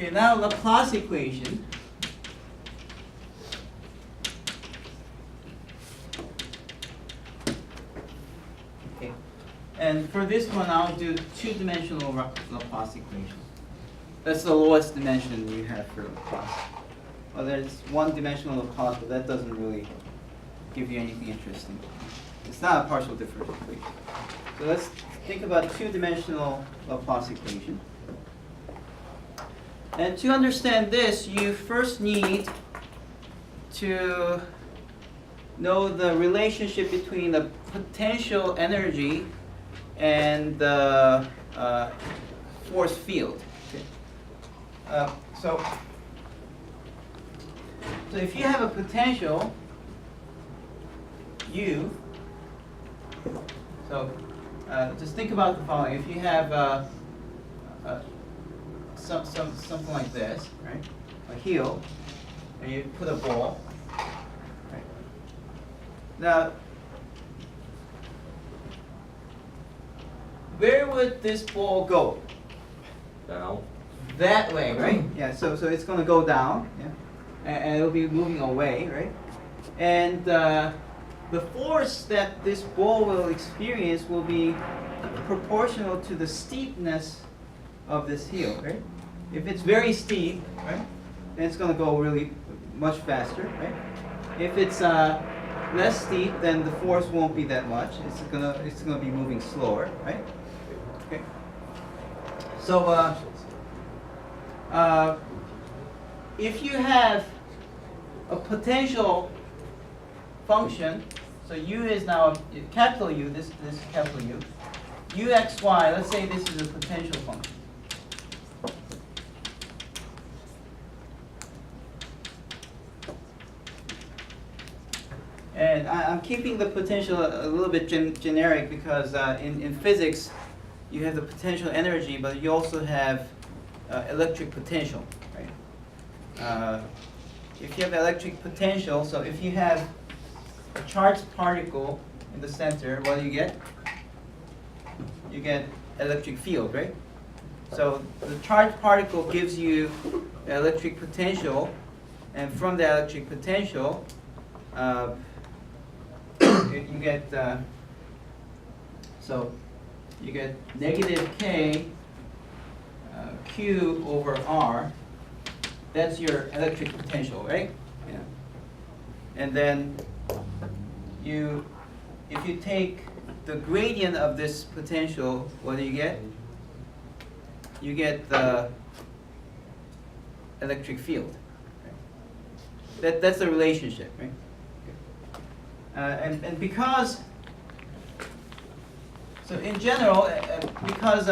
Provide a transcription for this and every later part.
Okay, now Laplace equation. Okay, and for this one, I'll do two-dimensional Laplace equation. That's the lowest dimension you have for Laplace. Well, there's one-dimensional Laplace, but that doesn't really give you anything interesting. It's not a partial differential equation. So let's think about two-dimensional Laplace equation. And to understand this, you first need to know the relationship between the potential energy and the force field. Okay. So if you have a potential U, so just think about the following. If you have something like this, right? A heel, and you put a ball. Right? Now, where would this ball go? Down. That way, right? Yeah. So it's going to go down, yeah, and it'll be moving away, right? And the force that this ball will experience will be proportional to the steepness of this heel, right? If it's very steep, right, then it's going to go really much faster, right? If it's less steep, then the force won't be that much. It's gonna be moving slower, right? Okay. So if you have a potential function, so U is now capital U. This is capital U. UXY. Let's say this is a potential function. And I'm keeping the potential a little bit generic because in physics you have the potential energy, but you also have electric potential, right? If you have electric potential, so if you have a charged particle in the center, what do you get? You get electric field, right? So the charged particle gives you electric potential, and from the electric potential, you get so you get negative K Q over R. That's your electric potential, right? Yeah. And then if you take the gradient of this potential, what do you get? You get the electric field. Right? That's the relationship, right? And because, so in general, because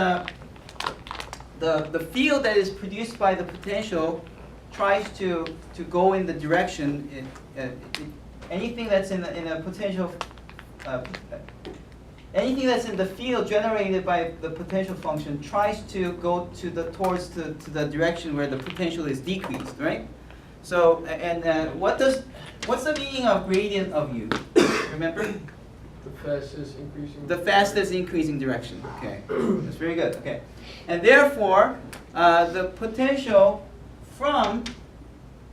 the field that is produced by the potential tries to go in the direction, anything that's in a potential, anything that's in the field generated by the potential function tries to go towards the direction where the potential is decreased, right? So, and what's the meaning of gradient of U? Remember? The fastest increasing. The fastest increasing direction. Okay, that's very good. Okay, and therefore, the potential from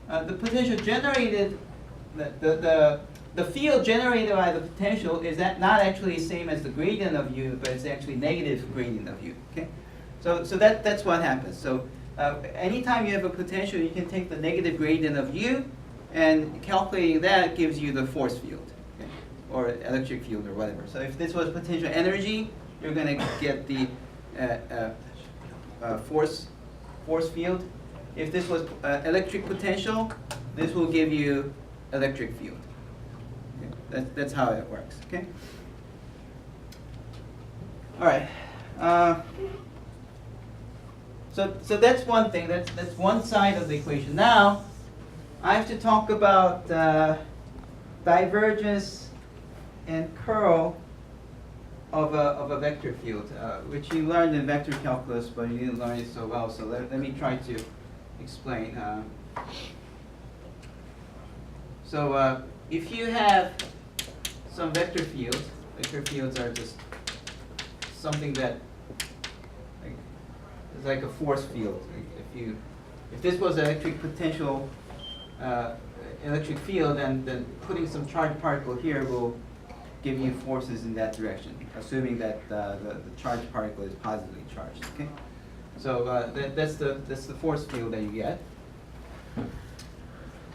the potential generated, the field generated by the potential is that not actually the same as the gradient of U, but it's actually negative gradient of U. Okay, so that's what happens. So anytime you have a potential, you can take the negative gradient of U, and calculating that gives you the force field, okay? Or electric field or whatever. So if this was potential energy, you're going to get the force field. If this was electric potential, this will give you electric field. Okay? That's how it works. Okay. All right. So that's one thing. That's one side of the equation. Now, I have to talk about divergence and curl of a vector field, which you learned in vector calculus, but you didn't learn it so well. So let me try to explain. So if you have some vector fields are just something that is like a force field. If you if this was electric potential, electric field, then putting some charged particle here will give you forces in that direction, assuming that the charged particle is positively charged. Okay, so that's the force field that you get,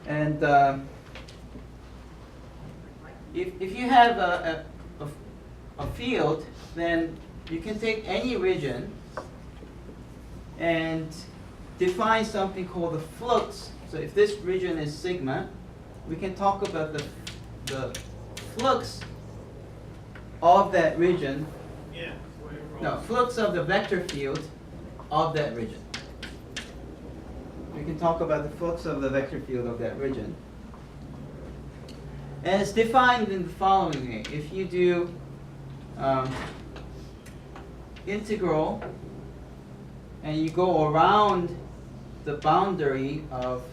and if you have a field, then you can take any region and define something called the flux. So if this region is sigma, we can talk about the flux of that region. Yeah. No, flux of the vector field of that region. We can talk about the flux of the vector field of that region. And it's defined in the following way. If you do integral and you go around the boundary of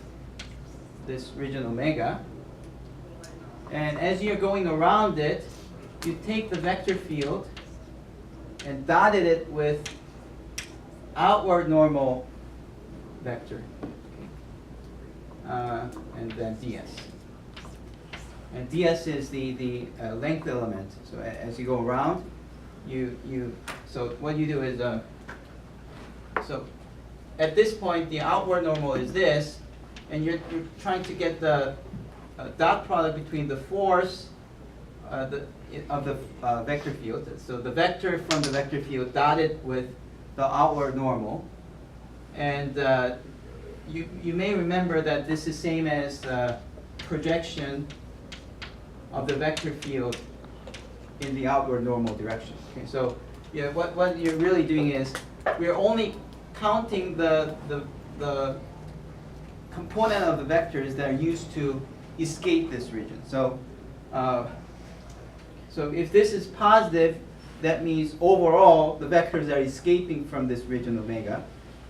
this region omega, and as you're going around it, you take the vector field and dotted it with outward normal vector, and then ds. And ds is the length element. So as you go around, so what you do is, so at this point the outward normal is this, and you're trying to get the dot product between the force of the vector field. So the vector from the vector field dotted with the outward normal, and you may remember that this is same as projection of the vector field in the outward normal direction. Okay, so yeah, what you're really doing is we're only counting the component of the vectors that are used to escape this region. So so if this is positive, that means overall the vectors are escaping from this region omega.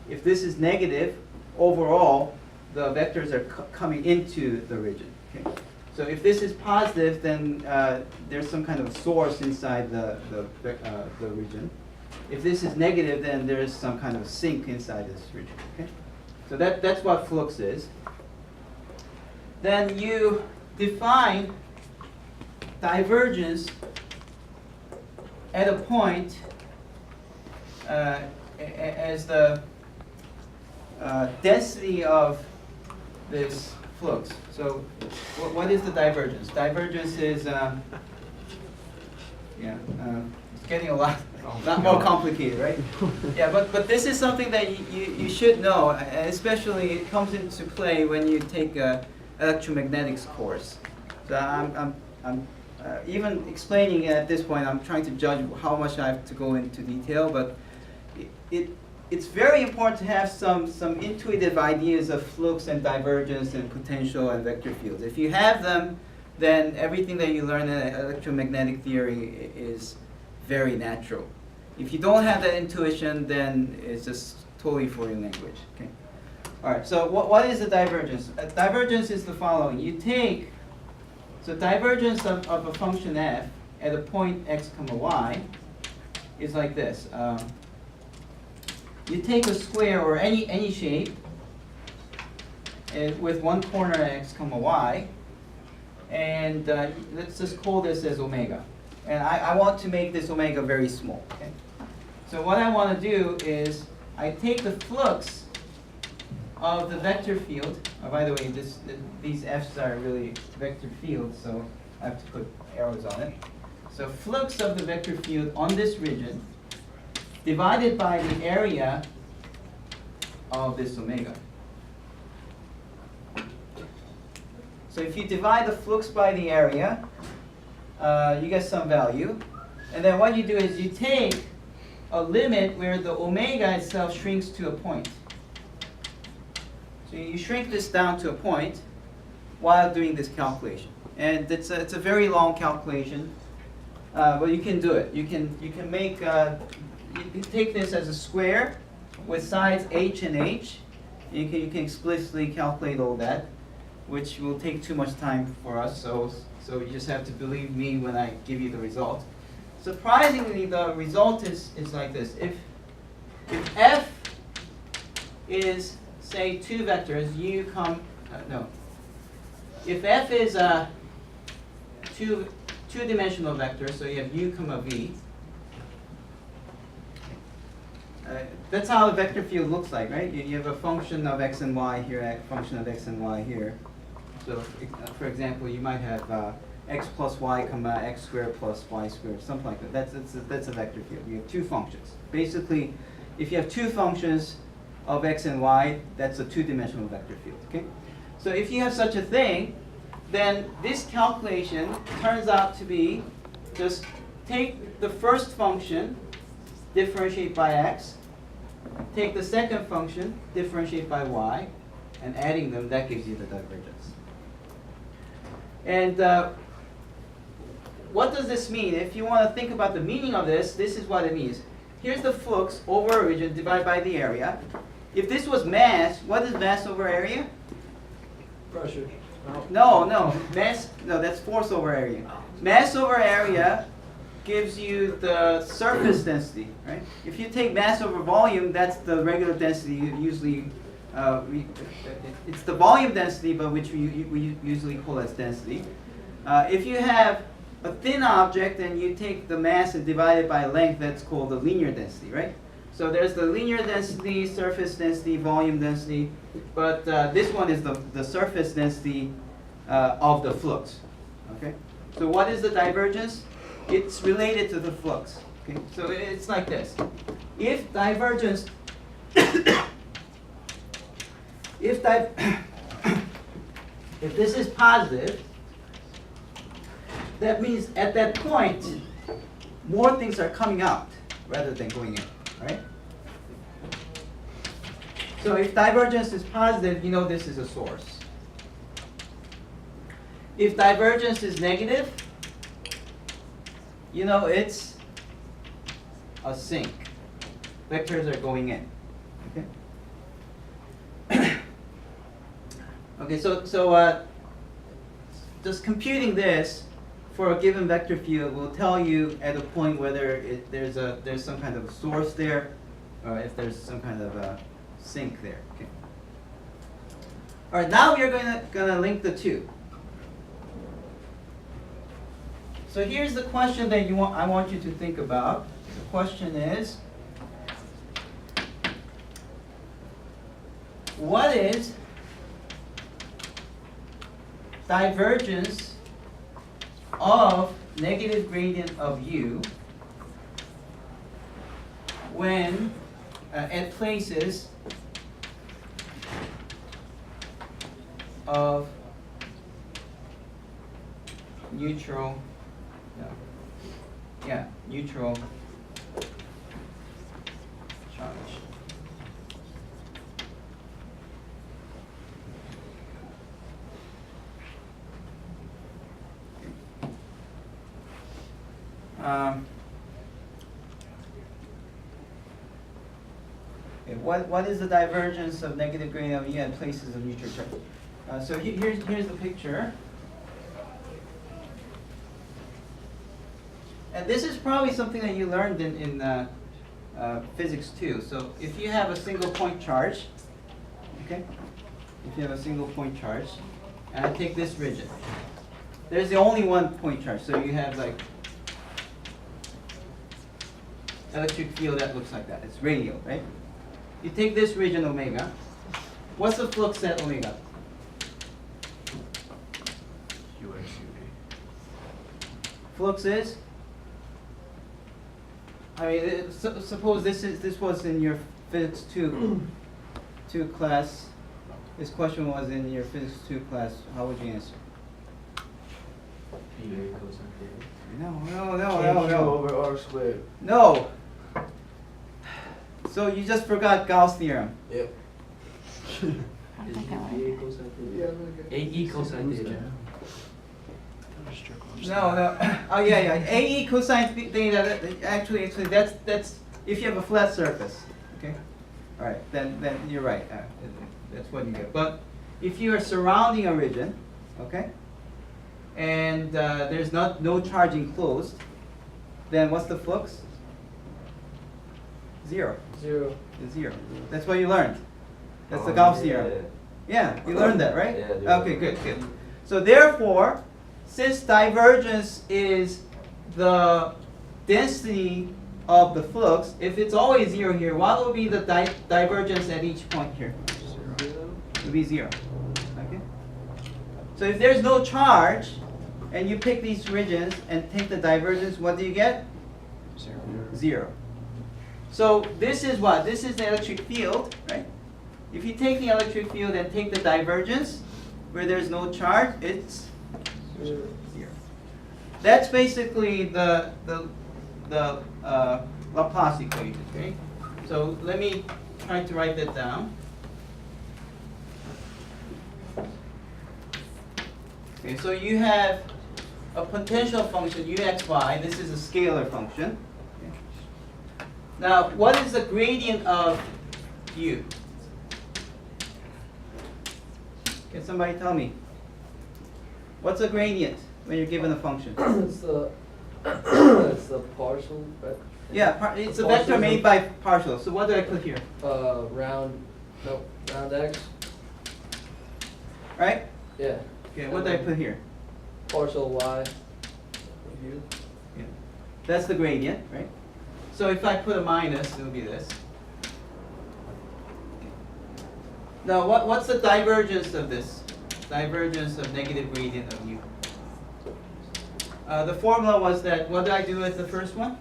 If this is negative, overall the vectors are coming into the region. Okay? So if this is positive, then there's some kind of source inside the region. If this is negative, then there's some kind of sink inside this region. Okay? So that's what flux is. Then you define divergence at a point as the density of this flux. So what is the divergence? Divergence is, it's getting a lot more complicated, right? Yeah, but this is something that you should know, and especially it comes into play when you take a electromagnetics course. So I'm even explaining it at this point, I'm trying to judge how much I have to go into detail, but it's very important to have some intuitive ideas of flux and divergence and potential and vector fields. If you have them, then everything that you learn in electromagnetic theory is very natural. If you don't have that intuition, then it's just totally foreign language. Okay. All right. So what is the divergence? Divergence is the following. You take divergence of a function f at a point x comma y is like this. You take a square or any shape with one corner at x comma y, and let's just call this as omega. And I want to make this omega very small. Okay? So what I want to do is I take the flux of the vector field. Oh, by the way, these f's are really vector fields, so I have to put arrows on it. So flux of the vector field on this region divided by the area of this omega. So if you divide the flux by the area, you get some value. And then what you do is you take a limit where the omega itself shrinks to a point. So you shrink this down to a point while doing this calculation. And it's a very long calculation, but you can do it. You can make you can take this as a square with sides h and h. You can explicitly calculate all that, which will take too much time for us. So you just have to believe me when I give you the result. Surprisingly, the result is like this. If f is say two vectors, u, no. If f is a two-dimensional vector, so you have u, v. That's how a vector field looks like, right? You have a function of x and y here, a function of x and y here. So, for example, you might have x plus y, x squared plus y squared, something like that. That's a vector field. You have two functions. Basically, if you have two functions of x and y, that's a two-dimensional vector field. Okay. So if you have such a thing, then this calculation turns out to be just take the first function, differentiate by x, take the second function, differentiate by y, and adding them, that gives you the divergence. And what does this mean? If you want to think about the meaning of this, this is what it means. Here's the flux over origin divided by the area. If this was mass, what is mass over area? Pressure. No, mass, no, that's force over area. Mass over area gives you the surface density, right? If you take mass over volume, that's the regular density. Usually, it's the volume density, but which we usually call as density. If you have a thin object and you take the mass and divide it by length, that's called the linear density, right? So there's the linear density, surface density, volume density, but this one is the surface density of the flux. Okay. So what is the divergence? It's related to the flux. Okay. So it's like this. If divergence, if this is positive, that means at that point, more things are coming out rather than going in, right? So if divergence is positive, you know this is a source. If divergence is negative, you know it's a sink. Vectors are going in. Okay. Okay. So just computing this for a given vector field will tell you at a point whether there's some kind of a source there, or if there's some kind of a sink there. Okay. All right. Now we're gonna link the two. So here's the question that I want you to think about. The question is, what is divergence of negative gradient of u when at places of neutral, neutral charge. What is the divergence of negative gradient of u at places of neutral charge? So here's the picture. And this is probably something that you learned in physics too. So if you have a single point charge, okay? If you have a single point charge, and I take this region, there's the only one point charge. So you have like electric field that looks like that. It's radial, right? You take this region omega. What's the flux at omega? Flux is, I mean, suppose this was in your physics 2 class. This question was in your physics 2 class. How would you answer? PDE cosine theta. No. Over r squared. No. So you just forgot Gauss theorem. Yep. I don't think I like cosine theta. AE cosine theta. No. Oh yeah. AE cosine theta. Actually, that's if you have a flat surface. Okay. All right. Then you're right. That's what you get. But if you are surrounding a region, okay, and there's no charge enclosed, then what's the flux? Zero. Zero. It's zero. That's what you learned. That's the Gauss theorem. Yeah, you learned that, right? Yeah. Okay, good. So therefore, since divergence is the density of the flux, if it's always 0 here, what will be the divergence at each point here? It will be 0. Okay. So if there's no charge, and you pick these regions and take the divergence, what do you get? 0. So this is what? This is the electric field, right? If you take the electric field and take the divergence, where there's no charge, it's 0. That's basically the Laplace equation, okay? So let me try to write that down. Okay, so you have a potential function uxy. This is a scalar function. Okay. Now, what is the gradient of u? Can somebody tell me? What's a gradient when you're given a function? It's the it's the partial vector. Yeah, it's a vector made by partials. So what do I put here? Round x. Right? Yeah. Okay, what do I put here? Partial y. U. Yeah. That's the gradient, right? So if I put a minus, it will be this. Now, what's the divergence of this? Divergence of negative gradient of u. The formula was that, what did I do with the first one?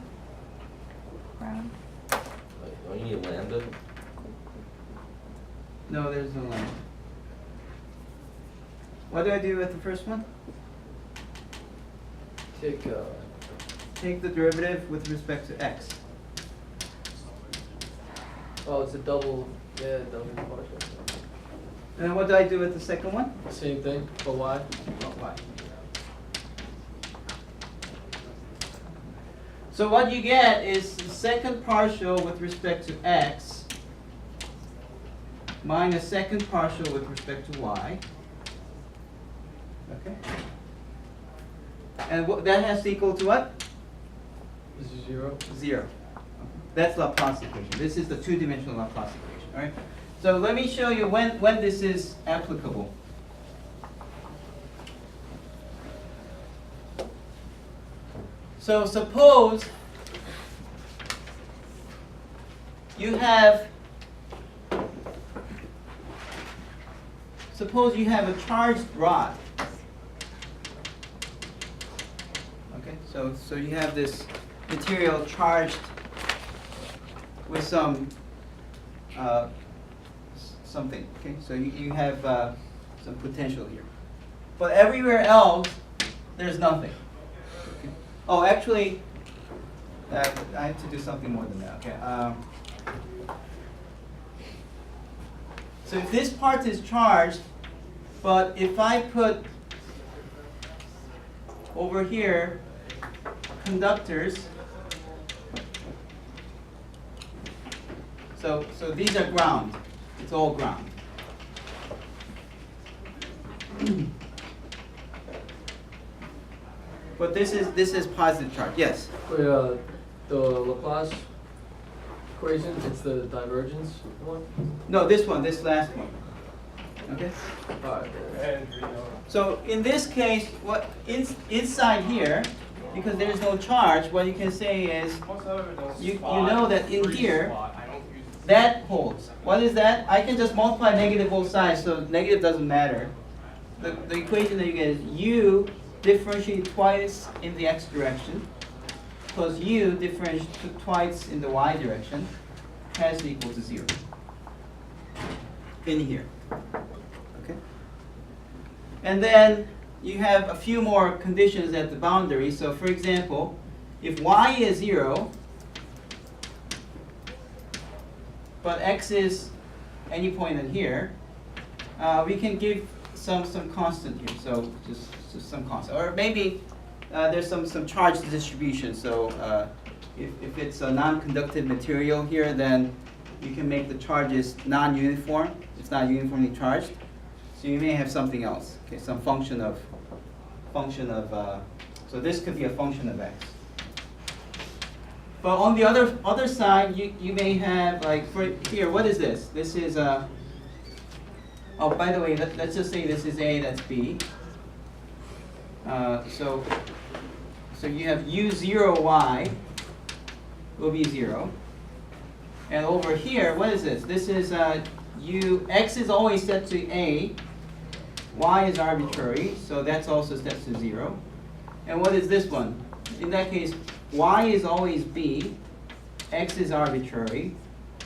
Round. Don't you need lambda? No, there's no line. What do I do with the first one? Take Take the derivative with respect to x. oh, it's a double partial. And what do I do with the second one? Same thing, but y. Oh, y. So what you get is the second partial with respect to x minus second partial with respect to y. Okay. And that has to equal to what? This is 0. 0. That's Laplace equation. This is the two-dimensional Laplace equation. All right. So let me show you when this is applicable. So suppose you have a charged rod. Okay, so you have this material charged with some something. Okay, so you have some potential here, but everywhere else there's nothing. Okay. Oh, actually, I have to do something more than that. Okay. So if this part is charged, but if I put over here conductors, so these are ground. It's all ground. But this is positive charge. Yes. The Laplace equation, it's the divergence one. No, this last one. Okay. Alright. So in this case, what inside here, because there is no charge, what you can say is you know that in here that holds. What is that? I can just multiply negative both sides, so negative doesn't matter. The equation that you get is u differentiate twice in the x direction plus u differentiate twice in the y direction has to equal to 0 in here. Okay. And then you have a few more conditions at the boundary. So for example, if y is 0, but x is any point in here, we can give some constant here. So just some constant, or maybe there's some charge distribution. So if it's a non-conductive material here, then you can make the charges non-uniform. It's not uniformly charged. So you may have something else. Okay, some function of. So this could be a function of x. But on the other side, you may have, like, for here, what is this? This is Oh, by the way, let's just say this is A, that's B. So you have U0y will be 0. And over here, what is this? This is x is always set to A, y is arbitrary, so that's also set to 0. And what is this one? In that case, y is always B, x is arbitrary,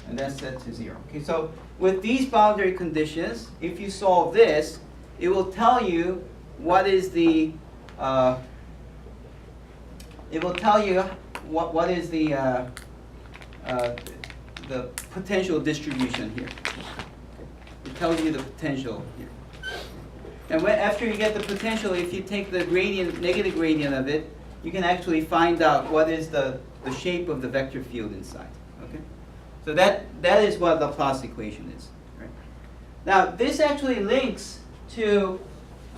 and that's set to 0. Okay, so with these boundary conditions, if you solve this, it will tell you what is the what is the potential distribution here. It tells you the potential here. And after you get the potential, if you take the gradient, negative gradient of it, you can actually find out what is the shape of the vector field inside. Okay, so that is what the Laplace equation is. Right? Now this actually links to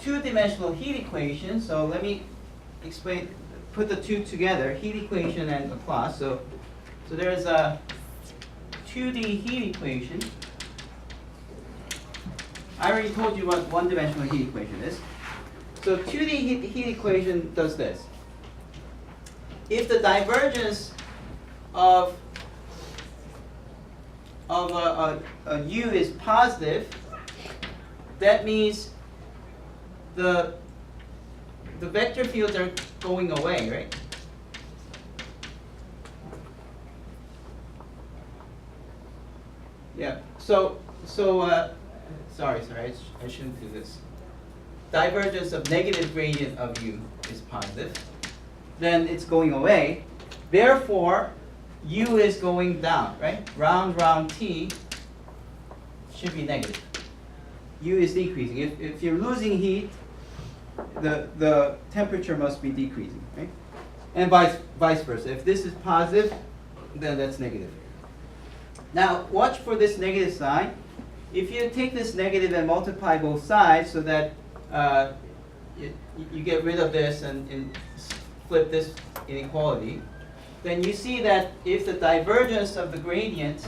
two-dimensional heat equation. So let me explain. Put the two together: heat equation and Laplace. So there's a 2D heat equation. I already told you what one-dimensional heat equation is. So 2D heat equation does this. If the divergence of a U is positive, that means the vector fields are going away, right? Yeah. So sorry, I shouldn't do this. Divergence of negative gradient of U is positive. Then it's going away. Therefore, U is going down, right? Round T should be negative. U is decreasing. If you're losing heat, the temperature must be decreasing, right? And vice versa. If this is positive, then that's negative. Now, watch for this negative sign. If you take this negative and multiply both sides so that you get rid of this and flip this inequality, then you see that if the divergence of the gradient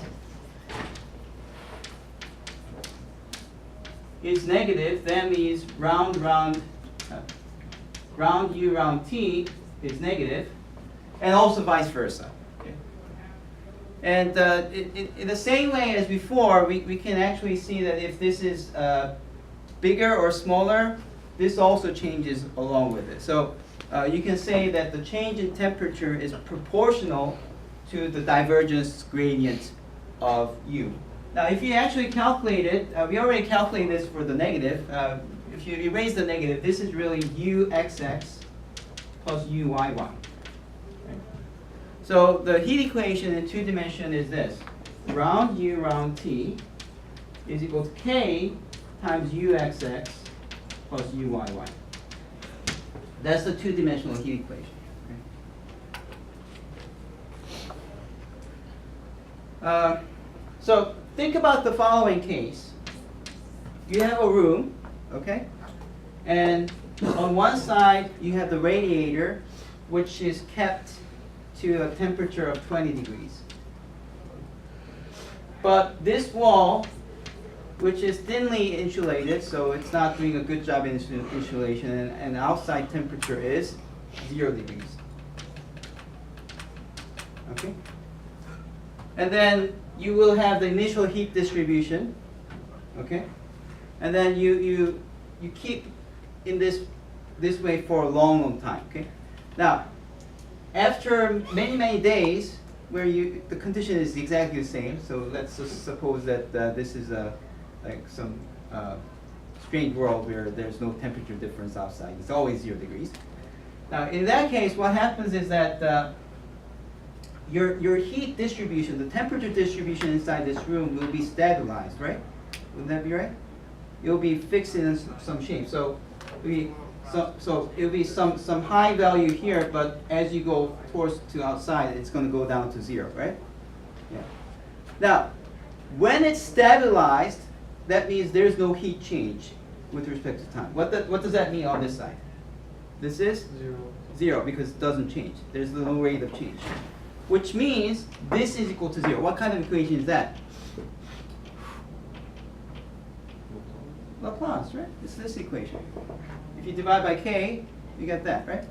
is negative, that means round U round T is negative, and also vice versa. Okay? And in the same way as before, we can actually see that if this is bigger or smaller, this also changes along with it. So you can say that the change in temperature is proportional to the divergence gradient of U. Now, if you actually calculate it, we already calculated this for the negative. If you erase the negative, this is really UXX plus UYY. Right? So the heat equation in two dimension is this. Round U round T is equal to K times UXX plus UYY. That's the two-dimensional heat equation. Right? So think about the following case. You have a room, okay? And on one side, you have the radiator, which is kept to a temperature of 20 degrees. But this wall, which is thinly insulated, so it's not doing a good job in insulation, and outside temperature is 0 degrees. Okay? And then you will have the initial heat distribution, okay? And then you keep in this way for a long time, okay? Now, after many days, where the condition is exactly the same, so let's just suppose that this is like some strange world where there's no temperature difference outside. It's always 0 degrees. Now, in that case, what happens is that your heat distribution, the temperature distribution inside this room will be stabilized, right? Wouldn't that be right? It will be fixed in some shape. So it will be some high value here, but as you go towards to outside, it's going to go down to 0, right? Yeah. Now, when it's stabilized, that means there's no heat change with respect to time. What does that mean on this side? This is 0 because it doesn't change. There's no rate of change. Which means this is equal to 0. What kind of equation is that? Laplace, right? It's this equation. If you divide by k, you get that, right?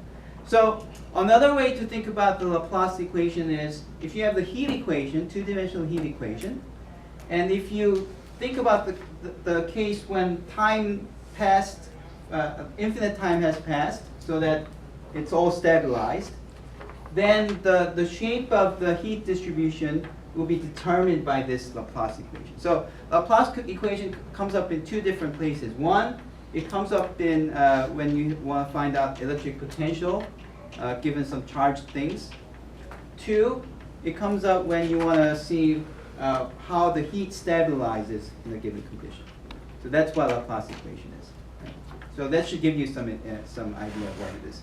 So another way to think about the Laplace equation is if you have the heat equation, two-dimensional heat equation, and if you think about the case when time passed, infinite time has passed, so that it's all stabilized, then the shape of the heat distribution will be determined by this Laplace equation. So Laplace equation comes up in two different places. One, it comes up in when you want to find out electric potential given some charged things. Two, it comes up when you want to see how the heat stabilizes in a given condition. So that's what Laplace equation is. Right? So that should give you some idea of what it is.